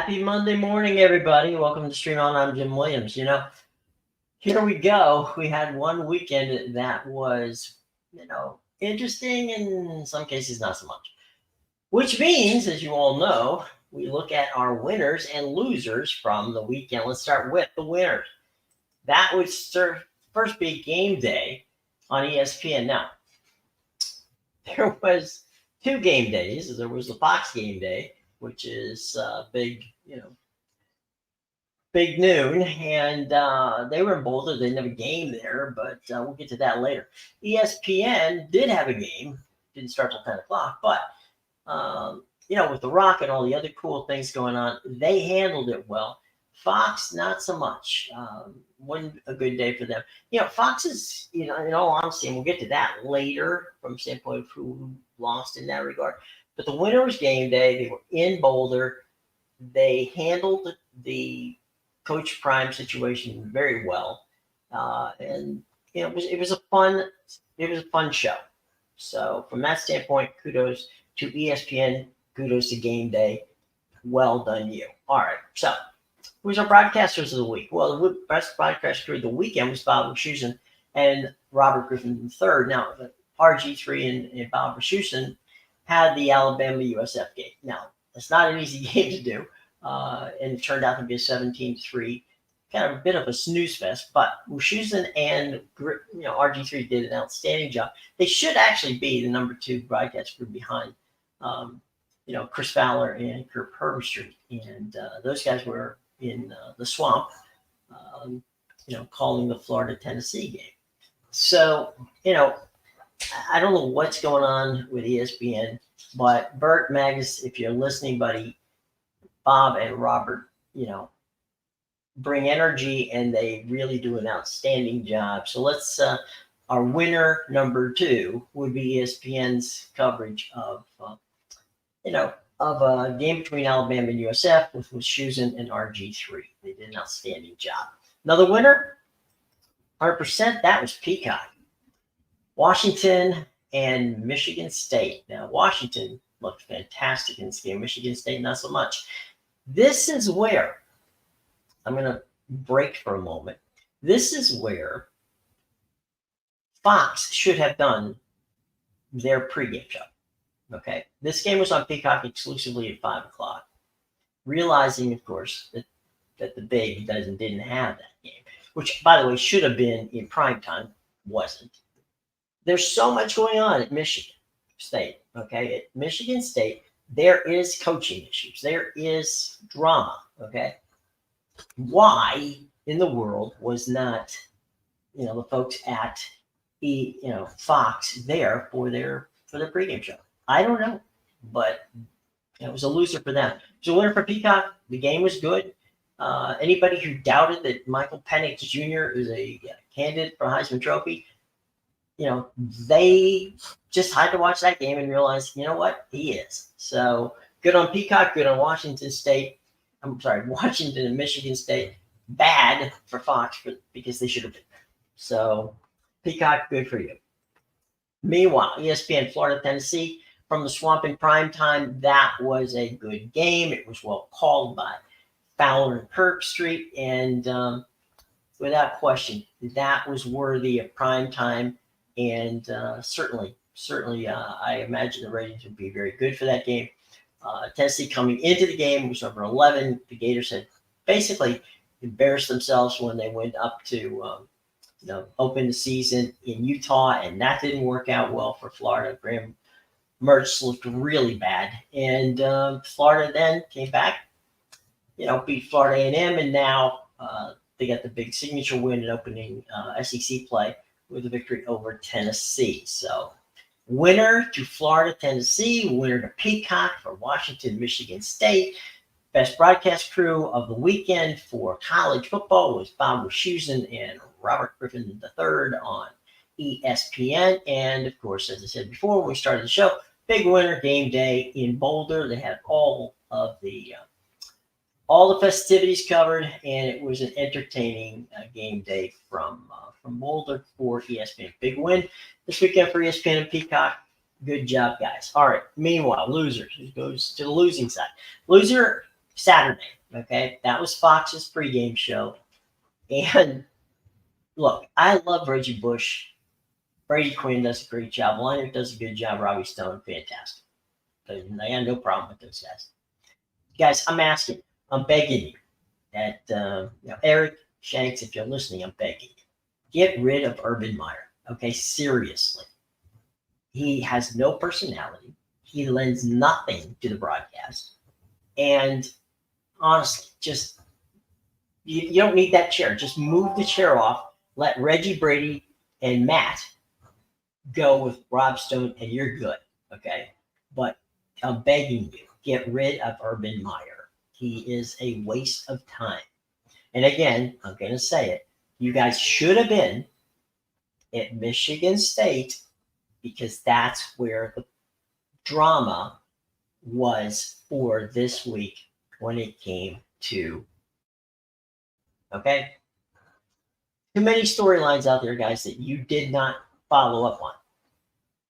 Happy Monday morning, everybody. Welcome to Stream On. I'm Jim Williams. Here we go. We had one weekend that was, interesting and in some cases not so much. Which means, as you all know, we look at our winners and losers from the weekend. Let's start with the winners. That would first be game day on ESPN. Now, there was two game days. There was the Fox game day, which is big noon, and they were in Boulder. They didn't have a game there, but we'll get to that later. ESPN did have a game. Didn't start till 10 o'clock, but with The Rock and all the other cool things going on, they handled it well. Fox, not so much. Wasn't a good day for them. Fox is, in all honesty, and we'll get to that later from the standpoint of who lost in that regard. But the winner was game day. They were in Boulder. They handled the Coach Prime situation very well, and it was a fun show. So from that standpoint, kudos to ESPN, kudos to Game Day. Well done, you. All right, so who's our broadcasters of the week? Well, the best broadcaster of the weekend was Bob Wischusen and Robert Griffin III. Now, RG3 and Bob Wischusen had the Alabama-USF game. Now, it's not an easy game to do. And it turned out to be a 17-3, kind of a bit of a snooze fest. But Wischusen and RG3 did an outstanding job. They should actually be the number two broadcast group behind, Chris Fowler and Kurt Herbstreit. And those guys were in the swamp, calling the Florida-Tennessee game. So, I don't know what's going on with ESPN, but Bert, Magus, if you're listening, buddy, Bob and Robert, bring energy and they really do an outstanding job. So let's, our winner number two would be ESPN's coverage of a game between Alabama and USF with Wischusen and RG3. They did an outstanding job. Another winner, 100%, that was Peacock. Washington and Michigan State. Now, Washington looked fantastic in this game. Michigan State, not so much. This is where I'm going to break for a moment. This is where Fox should have done their pregame show. Okay, this game was on Peacock exclusively at 5 o'clock, realizing, of course, that the Big didn't have that game, which, by the way, should have been in prime time, wasn't. There's so much going on at Michigan State. Okay, at Michigan State, there is coaching issues. There is drama. Okay, why in the world was not the folks at Fox there for their pregame show? I don't know, but it was a loser for them. It was a winner for Peacock. The game was good. Anybody who doubted that Michael Penix Jr. is a candidate for Heisman Trophy, they just had to watch that game and realize, what, he is. So good on Peacock, good on Washington State. Washington and Michigan State. Bad for Fox because they should have been there. So Peacock, good for you. Meanwhile, ESPN Florida, Tennessee, from the swamp in prime time, that was a good game. It was well called by Fowler and Herbstreit, and without question, that was worthy of prime time. And certainly, I imagine the ratings would be very good for that game. Tennessee coming into the game was number 11. The Gators had basically embarrassed themselves when they went up to open the season in Utah, and that didn't work out well for Florida. Graham Mertz looked really bad, and Florida then came back, beat Florida A&M, and now they got the big signature win in opening SEC play with a victory over Tennessee. So winner to Florida, Tennessee, winner to Peacock for Washington, Michigan State. Best broadcast crew of the weekend for college football was Bob Wischusen and Robert Griffin III on ESPN. And of course, as I said before, when we started the show, big winner, game day in Boulder. They had all the festivities covered, and it was an entertaining game day from Boulder for ESPN. Big win this weekend for ESPN and Peacock. Good job, guys. All right. Meanwhile, losers. It goes to the losing side. Loser Saturday. Okay, that was Fox's pregame show. And look, I love Reggie Bush. Brady Quinn does a great job. Leonard does a good job. Robbie Stone, fantastic. I got no problem with those guys. Guys, I'm asking, I'm begging you that Eric Shanks, if you're listening, I'm begging you, get rid of Urban Meyer. Okay, seriously. He has no personality. He lends nothing to the broadcast. And honestly, just you don't need that chair. Just move the chair off. Let Reggie, Brady, and Matt go with Rob Stone, and you're good. Okay, but I'm begging you, get rid of Urban Meyer. He is a waste of time. And again, I'm going to say it. You guys should have been at Michigan State because that's where the drama was for this week when it came to, okay? Too many storylines out there, guys, that you did not follow up on.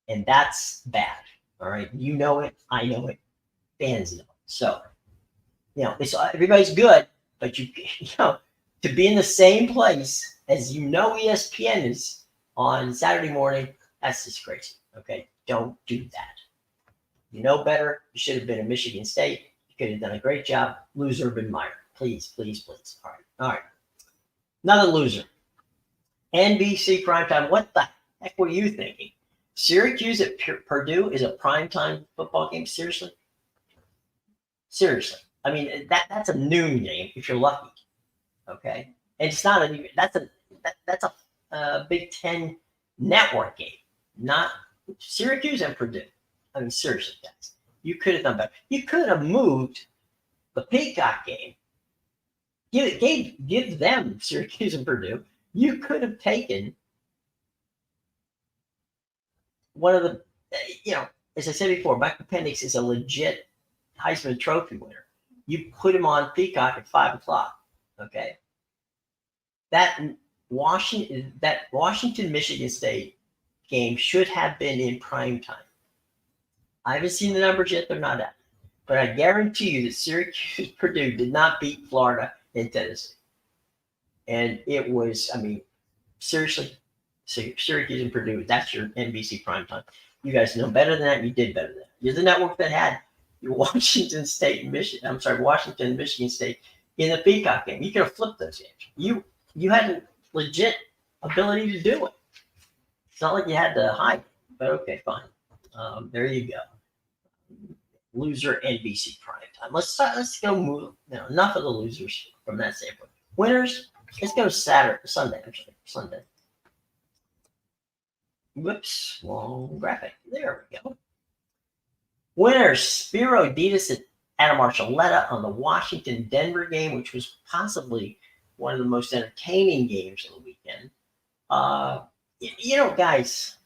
And that's bad, all right? You know it. I know it. Fans know it. So, it's everybody's good, but you know, to be in the same place as ESPN is on Saturday morning, that's just crazy. Okay, don't do that. You know better. You should have been at Michigan State. You could have done a great job. Lose Urban Meyer, please, please, please. All right. Another loser. NBC primetime. What the heck were you thinking? Syracuse at Purdue is a primetime football game. Seriously. I mean, that's a noon game if you're lucky. Okay, and it's not that's a Big Ten network game, not Syracuse and Purdue. I mean, seriously, guys, you could have done better. You could have moved the Peacock game. Give them Syracuse and Purdue. You could have taken one of the, as I said before, Michael Penix is a legit Heisman Trophy winner. You put him on Peacock at 5:00. Okay. That Washington Michigan State game should have been in prime time. I haven't seen the numbers yet; they're not out. But I guarantee you that Syracuse Purdue did not beat Florida and Tennessee, and it was. I mean, seriously, Syracuse and Purdue. That's your NBC prime time. You guys know better than that. You did better than that. You're the network that had Washington and Michigan State in the Peacock game. You could have flipped those games. You had a legit ability to do it. It's not like you had to hide. But okay, fine. There you go. Loser NBC prime time. Let's go move. Enough of the losers from that standpoint. Winners. Let's go Sunday. Whoops, wrong graphic. There we go. Winners, Spiro Ditas at Adam Archuleta on the Washington-Denver game, which was possibly one of the most entertaining games of the weekend. Guys,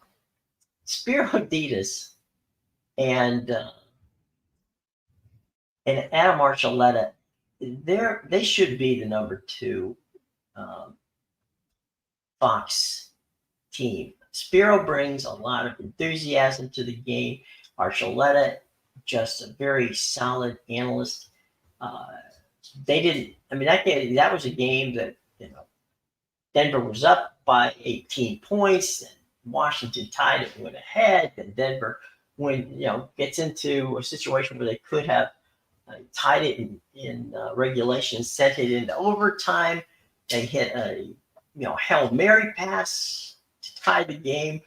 Spiro Ditas and Adam Archuleta, they should be the number 2 Fox team. Spiro brings a lot of enthusiasm to the game. Archuleta, just a very solid analyst. That was a game that, Denver was up by 18 points, and Washington tied it and went ahead, and Denver gets into a situation where they could have tied it in regulation, sent it into overtime. They hit a Hail Mary pass to tie the game.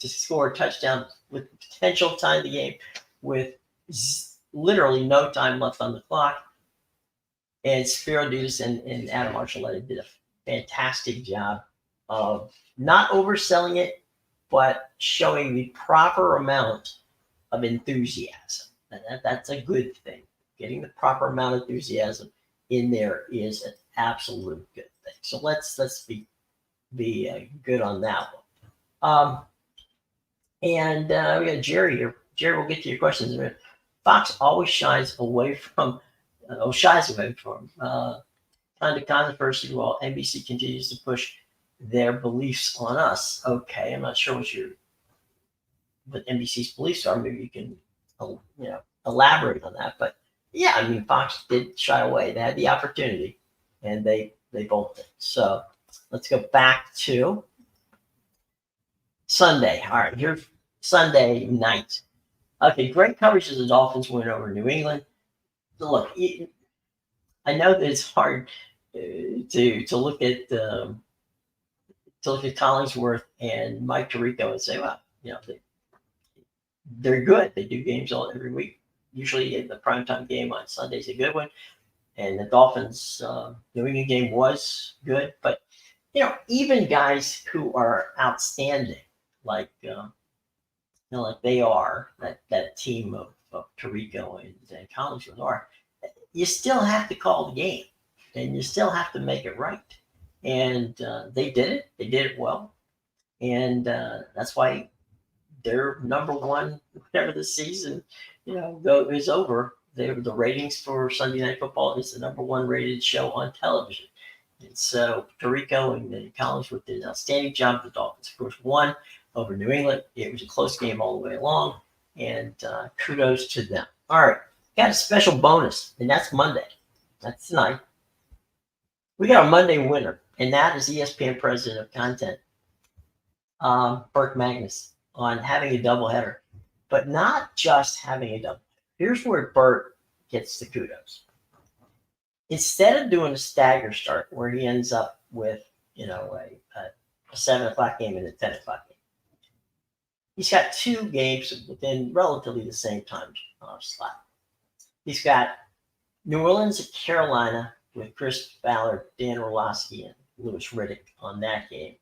To score a touchdown with potential time the game with literally no time left on the clock. And Spiro Ditas and Adam Archuleta did a fantastic job of not overselling it, but showing the proper amount of enthusiasm. That's a good thing. Getting the proper amount of enthusiasm in there is an absolute good thing. So let's be good on that one. And we got Jerry here. Jerry, we'll get to your questions in a minute. Fox always shies away from trying to controversy while NBC continues to push their beliefs on us. Okay, I'm not sure what NBC's beliefs are. Maybe you can elaborate on that. But Yeah, I mean, Fox did shy away. They had the opportunity, and they bolted. So let's go back to Sunday. All right, here's Sunday night. Okay, great coverage as the Dolphins win over New England. Look, I know that it's hard to look at Collingsworth and Mike Tirico and say, well, they're good. They do games every week. Usually, the primetime game on Sunday is a good one, and the Dolphins New England game was good. But even guys who are outstanding, like like they are that team of Tirico and Collingsworth are, you still have to call the game, and you still have to make it right. And they did it. They did it well, and that's why they're number one whenever the season, is over. The ratings for Sunday Night Football is the number one rated show on television. And so Tirico and Collinsworth did an outstanding job. The Dolphins, of course, won over New England. It was a close game all the way along, and kudos to them. All right, got a special bonus, and that's Monday. That's tonight. We got a Monday winner, and that is ESPN President of Content, Burt Magnus, on having a doubleheader, but not just having a double. Here's where Burt gets the kudos. Instead of doing a stagger start where he ends up with, a 7 o'clock game and a 10 o'clock game, he's got two games within relatively the same time slot. He's got New Orleans at Carolina with Chris Ballard, Dan Orlovsky, and Louis Riddick on that game.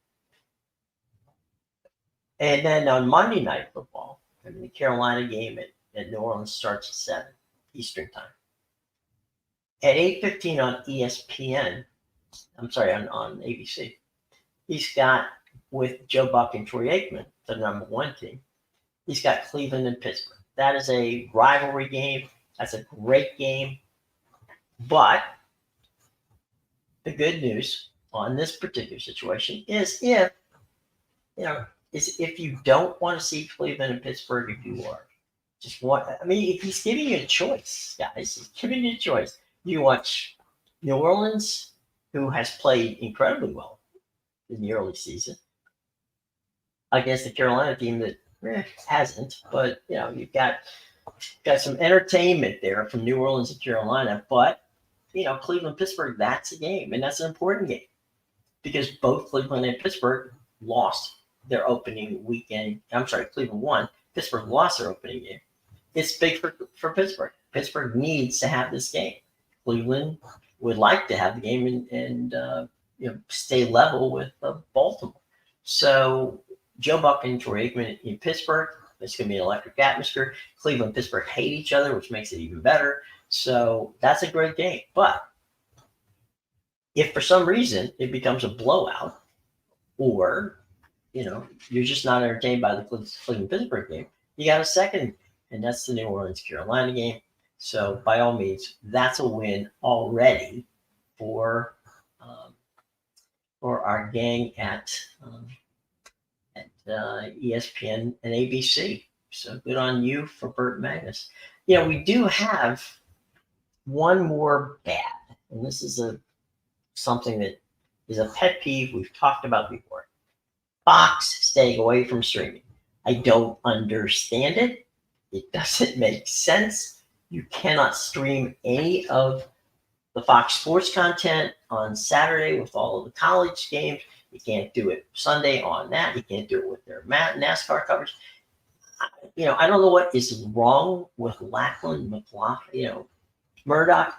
And then on Monday Night Football, the Carolina game at New Orleans starts at 7 Eastern Time. At 8:15 on ESPN, on ABC, he's got, with Joe Buck and Troy Aikman, the number one team, he's got Cleveland and Pittsburgh. That is a rivalry game. That's a great game. But the good news on this particular situation is if you don't want to see Cleveland and Pittsburgh, if you are if he's giving you a choice, guys, he's giving you a choice. You watch New Orleans, who has played incredibly well in the early season, against the Carolina team that hasn't, but you've got some entertainment there from New Orleans and Carolina, but Cleveland, Pittsburgh, that's a game, and that's an important game because both Cleveland and Pittsburgh lost their opening weekend. Cleveland won. Pittsburgh lost their opening game. It's big for Pittsburgh. Pittsburgh needs to have this game. Cleveland would like to have the game and stay level with Baltimore. So Joe Buck and Troy Aikman in Pittsburgh, it's going to be an electric atmosphere. Cleveland and Pittsburgh hate each other, which makes it even better. So that's a great game. But if for some reason it becomes a blowout, or you're just not entertained by the Cleveland-Pittsburgh game, you got a second, and that's the New Orleans-Carolina game. So by all means, that's a win already for our gang at ESPN and ABC. So good on you for Burt Magnus. We do have one more bad, and this is something that is a pet peeve we've talked about before. Fox staying away from streaming. I don't understand it. It doesn't make sense. You cannot stream any of the Fox Sports content on Saturday with all of the college games. You can't do it Sunday on that. You can't do it with their NASCAR coverage. I don't know what is wrong with Lackland, McLaughlin, Murdoch.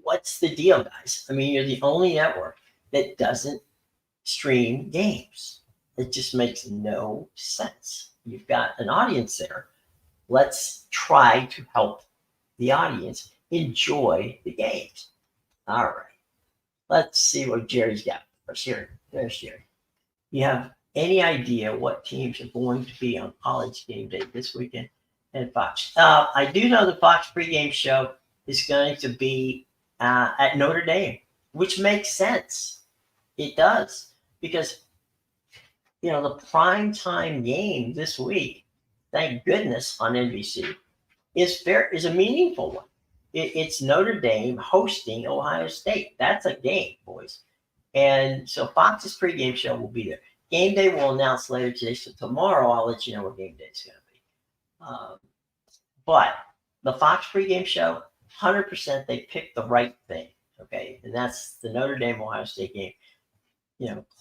What's the deal, guys? You're the only network that doesn't stream games. It just makes no sense. You've got an audience there. Let's try to help the audience enjoy the games. All right. Let's see what Jerry's got for us here. There's Jerry. You have any idea what teams are going to be on College Game Day this weekend at Fox? I do know the Fox pregame show is going to be at Notre Dame, which makes sense. It does, because the primetime game this week, thank goodness, on NBC is a meaningful one. it's Notre Dame hosting Ohio State. That's a game, boys. And so Fox's pregame show will be there. Game day will announce later today. So tomorrow I'll let you know what game day is going to be. But the Fox pregame show, 100% they picked the right thing. Okay, and that's the Notre Dame Ohio State game.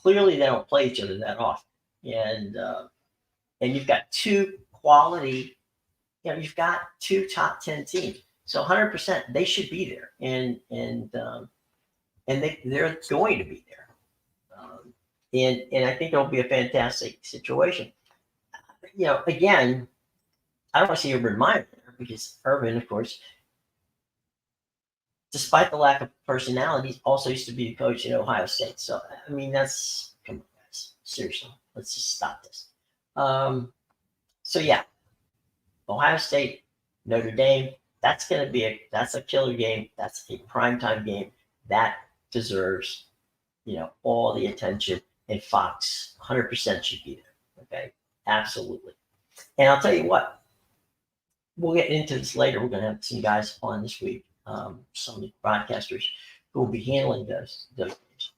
Clearly they don't play each other that often, and you've got two quality. You've got two top 10 teams, so 100% they should be there, and they're going to be there, and I think it'll be a fantastic situation. Again, I don't want to see Urban Meyer there because Urban, of course, despite the lack of personalities, also used to be a coach at Ohio State. So, I mean, come on, guys. Seriously, let's just stop this. So, yeah, Ohio State, Notre Dame, that's a killer game. That's a primetime game. That deserves, all the attention. And Fox, 100% should be there. Okay, absolutely. And I'll tell you what, we'll get into this later. We're going to have some guys on this week. Some of the broadcasters who will be handling those games.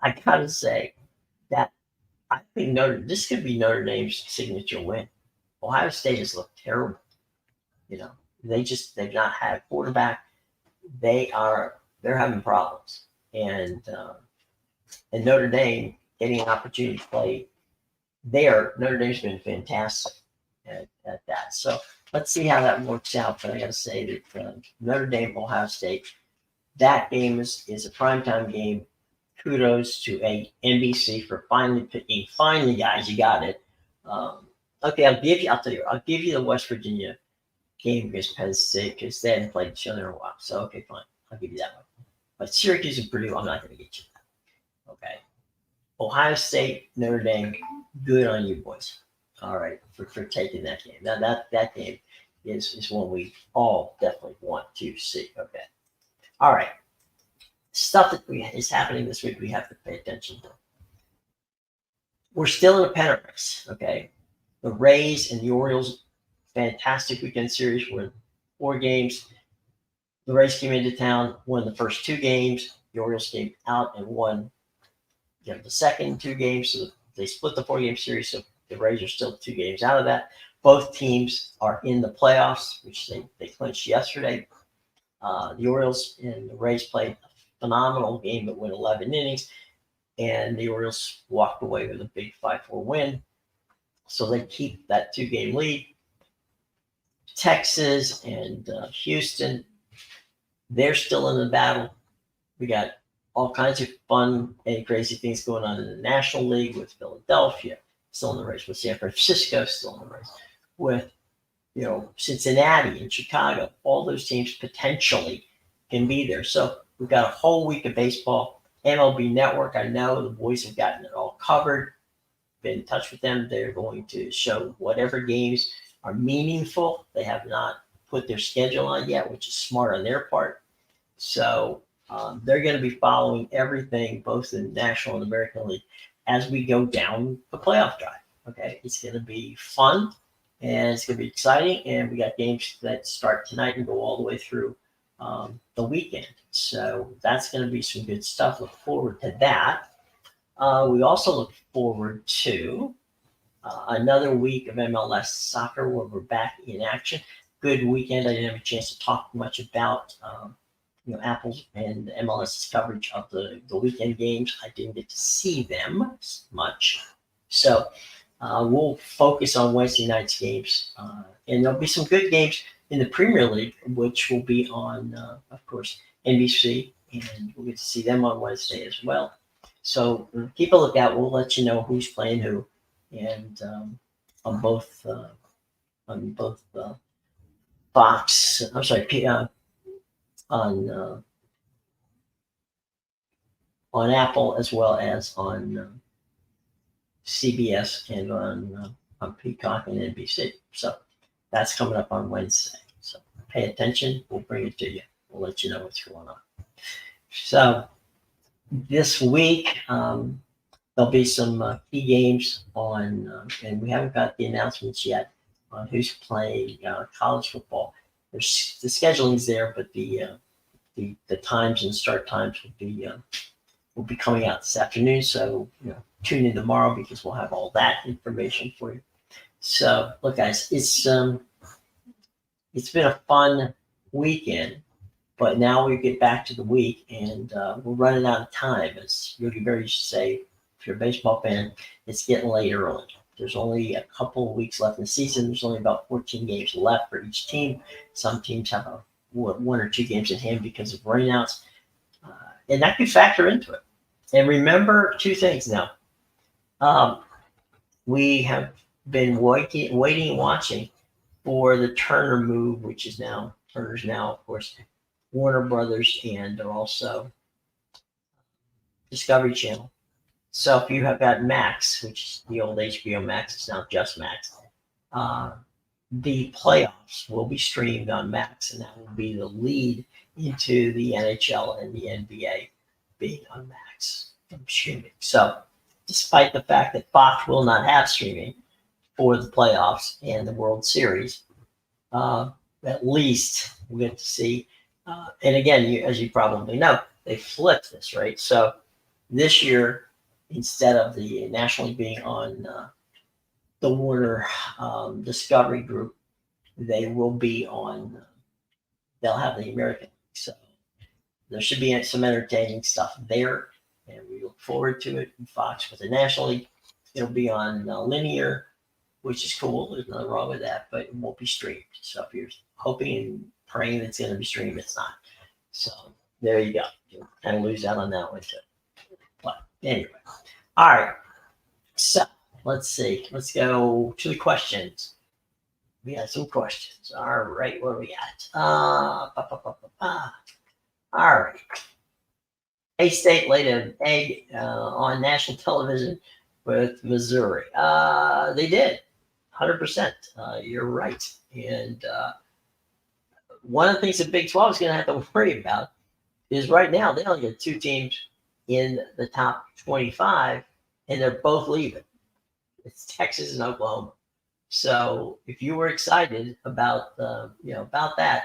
I gotta say that I think this could be Notre Dame's signature win. Ohio State has looked terrible. They've not had quarterback. They're having problems, and Notre Dame getting an opportunity to play there. Notre Dame's been fantastic at that. So let's see how that works out. But I got to say that Notre Dame, Ohio State, that game is a primetime game. Kudos to NBC for finally picking. Finally, guys, you got it. Okay, I'll give you the West Virginia game against Penn State because they hadn't played each other in a while. So, okay, fine. I'll give you that one. But Syracuse and Purdue, I'm not going to get you that. Okay. Ohio State, Notre Dame, good on you, boys. All right, for taking that game. Now that game is one we all definitely want to see. Okay. All right. Stuff that is happening this week we have to pay attention to. We're still in a pennant race. Okay. The Rays and the Orioles, fantastic weekend series. We're in 4 games. The Rays came into town, won the first 2 games. The Orioles came out and won the second 2 games. So they split the 4-game series. So the Rays are still 2 games out of that. Both teams are in the playoffs, which they clinched yesterday. The Orioles and the Rays played a phenomenal game that went 11 innings, and the Orioles walked away with a big 5-4 win. So they keep that 2-game lead. Texas and Houston, they're still in the battle. We got all kinds of fun and crazy things going on in the National League with Philadelphia, still in the race, with San Francisco, still in the race, with Cincinnati and Chicago. All those teams potentially can be there. So we've got a whole week of baseball. MLB Network, I know the boys have gotten it all covered. Been in touch with them. They're going to show whatever games are meaningful. They have not put their schedule on yet, which is smart on their part. So they're going to be following everything, both in National and American League, as we go down the playoff drive. Okay, it's going to be fun and it's going to be exciting. And we got games that start tonight and go all the way through the weekend. So that's going to be some good stuff. Look forward to that. We also look forward to another week of MLS soccer where we're back in action. Good weekend. I didn't have a chance to talk much about Apple's and MLS's coverage of the weekend games. I didn't get to see them much. So we'll focus on Wednesday night's games. And there'll be some good games in the Premier League, which will be on, of course, NBC. And we'll get to see them on Wednesday as well. So keep a lookout. We'll let you know who's playing who. And on both Fox, I'm sorry, on Apple as well as on CBS and on Peacock and NBC. So that's coming up on Wednesday. So pay attention. We'll bring it to you. We'll let you know what's going on. So this week, there'll be some key games on, and we haven't got the announcements yet on who's playing college football. there's the scheduling's there, but the times and start times will be coming out this afternoon. So tune in tomorrow because we'll have all that information for you. So look, guys, it's been a fun weekend, but now we get back to the week, and we're running out of time. As Yogi Berra used to say, if you're a baseball fan, it's getting late early. There's only a couple of weeks left in the season. There's only about 14 games left for each team. Some teams have one or two games in hand because of rainouts, and that could factor into it. And remember two things now. We have been waiting and watching for the Turner move, which is now Turner's now, of course, Warner Brothers, and they're also Discovery Channel. So if you have got Max, which is the old HBO Max, it's now just Max, the playoffs will be streamed on Max, and that will be the lead into the NHL and the NBA being on Max from streaming. So despite the fact that Fox will not have streaming for the playoffs and the World Series, at least we'll get to see. And again, as you probably know, they flipped this, right? So this year, instead of the National League being on the Warner Discovery Group, they will be on, they'll have the American League. So there should be some entertaining stuff there, and we look forward to it. Fox with the National League, it'll be on linear, which is cool. There's nothing wrong with that, but it won't be streamed. So if you're hoping and praying that it's going to be streamed, it's not. So there you go. You kind of lose out on that one too. But anyway, all right. So let's see. Let's go to the questions. We got some questions. All right, what do we got? All right. A-State laid an egg on national television with Missouri. They did, 100%. You're right. And one of the things that Big 12 is going to have to worry about is right now they only got two teams in the top 25, and they're both leaving. It's Texas and Oklahoma. So if you were excited about about that,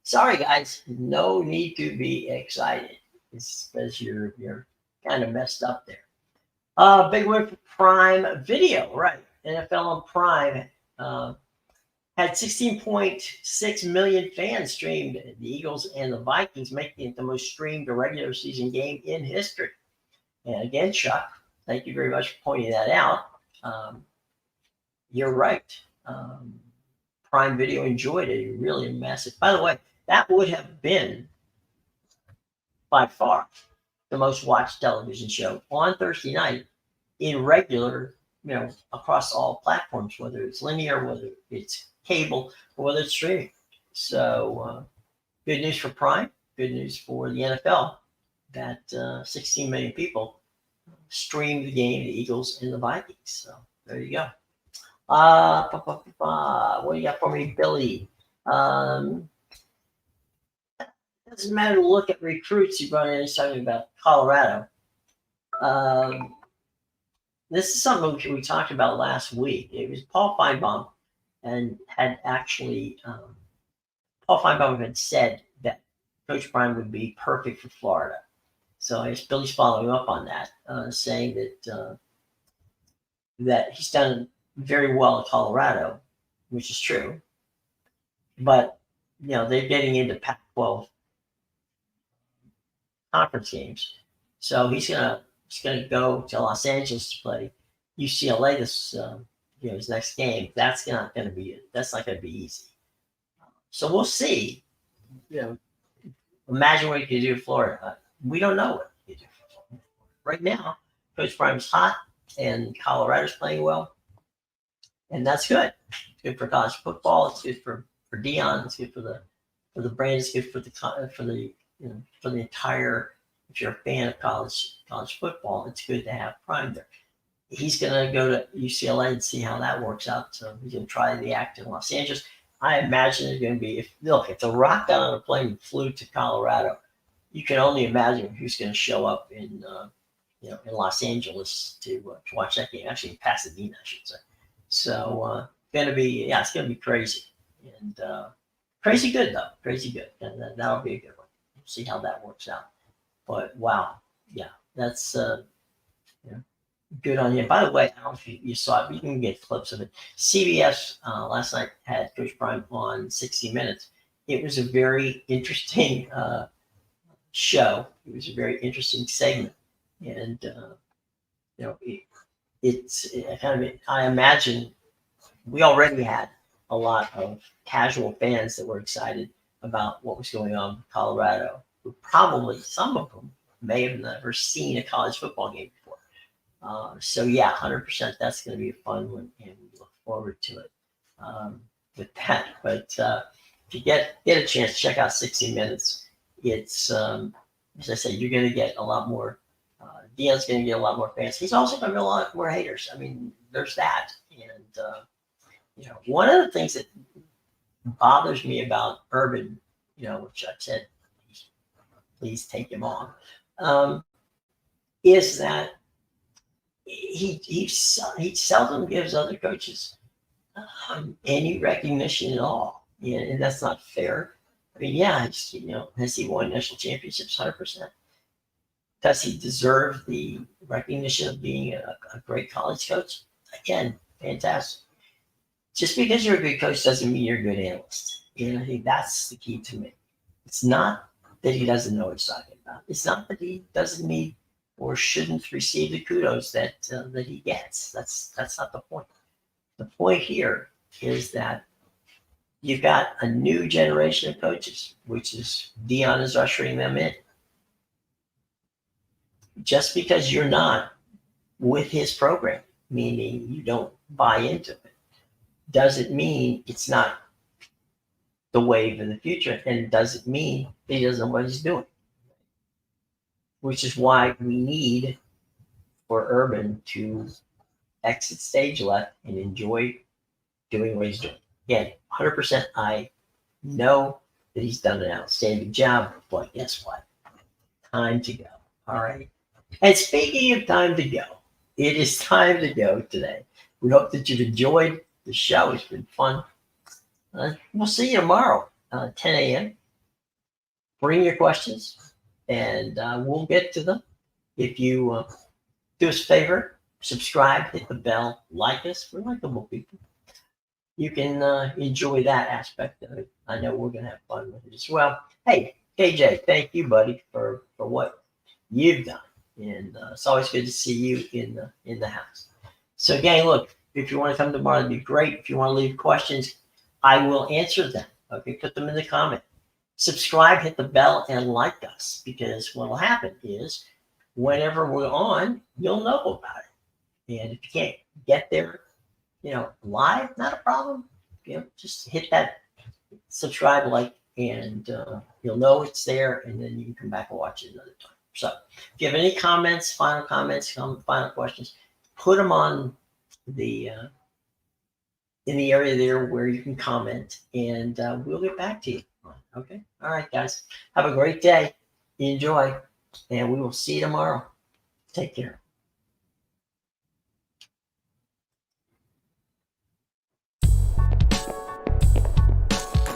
sorry guys, no need to be excited. It's because you're kind of messed up there. Big win for Prime Video, right? NFL on Prime had 16.6 million fans streamed the Eagles and the Vikings, making it the most streamed regular season game in history. And again, Chuck, thank you very much for pointing that out. You're right. Prime Video enjoyed a really massive. By the way, that would have been by far the most watched television show on Thursday night in regular, across all platforms, whether it's linear, whether it's cable, or whether it's streaming. So good news for Prime, good news for the NFL that 16 million people streamed the game, the Eagles and the Vikings. So there you go. What do you got for me, Billy? Doesn't matter to look at recruits. You brought in, he's talking about Colorado. This is something we talked about last week. It was Paul Feinbaum, and had actually Paul Feinbaum had said that Coach Prime would be perfect for Florida. So I guess Billy's following up on that, saying that he's done very well in Colorado, which is true. But they're getting into Pac-12 conference games, so he's gonna go to Los Angeles to play UCLA this his next game. That's not going to be easy. So we'll see. Imagine what you could do in Florida. We don't know what you could do for Florida. Right now, Coach Prime's hot, and Colorado's playing well, and that's good. It's good for college football. It's good for Dion. It's good for the brand. It's good for the entire. If you're a fan of college football, it's good to have Prime there. He's going to go to UCLA and see how that works out. So he's going to try the act in Los Angeles. I imagine it's going to be, if The Rock got on a plane and flew to Colorado, you can only imagine who's going to show up in Los Angeles to watch that game. Actually, in Pasadena, I should say. So it's going to be crazy. And Crazy good though, crazy good. That'll be a good one. We'll see how that works out. But wow, yeah, that's yeah, good on you. By the way, I don't know if you saw it, but you can get clips of it. CBS last night had Coach Prime on 60 Minutes. It was a very interesting show. It was a very interesting segment, and it's kind of. I imagine we already had a lot of casual fans that were excited about what was going on with Colorado. Who probably some of them may have never seen a college football game before. So yeah, 100%. That's going to be a fun one, and we look forward to it with that. But if you get a chance, check out 60 Minutes. It's as I said, you're going to get a lot more. Deion's going to get a lot more fans. He's also going to get a lot more haters. I mean, there's that, and one of the things that bothers me about Urban, which I've said, please take him on, is that he seldom gives other coaches any recognition at all, and that's not fair. I mean, yeah, has he won national championships? 100%. Does he deserve the recognition of being a great college coach? Again, fantastic. Just because you're a good coach doesn't mean you're a good analyst. I think that's the key to me. It's not that he doesn't know what he's talking about. It's not that he doesn't need or shouldn't receive the kudos that he gets. That's not the point. The point here is that you've got a new generation of coaches, which is Deion is ushering them in. Just because you're not with his program, meaning you don't buy into it, doesn't mean it's not the wave in the future, and it doesn't mean he doesn't know what he's doing. Which is why we need for Urban to exit stage left and enjoy doing what he's doing. Again, 100%. I know that he's done an outstanding job, but guess what? Time to go. All right. And speaking of time to go, it is time to go today. We hope that you've enjoyed the show. It's been fun. We'll see you tomorrow, 10 a.m. Bring your questions, and we'll get to them. If you do us a favor, subscribe, hit the bell, like us. We're likable people. You can enjoy that aspect of it. I know we're going to have fun with it as well. Hey, KJ, thank you, buddy, for what you've done. And it's always good to see you in the house. So, gang, look, if you want to come tomorrow, that'd be great. If you want to leave questions, I will answer them. Okay, put them in the comment. Subscribe, hit the bell, and like us, because what will happen is whenever we're on, you'll know about it. And if you can't get there, live, not a problem. Just hit that subscribe, like, and you'll know it's there, and then you can come back and watch it another time. So if you have any comments, final questions, put them on the in the area there where you can comment, and we'll get back to you. Okay. All right, guys. Have a great day. Enjoy, and we will see you tomorrow. Take care.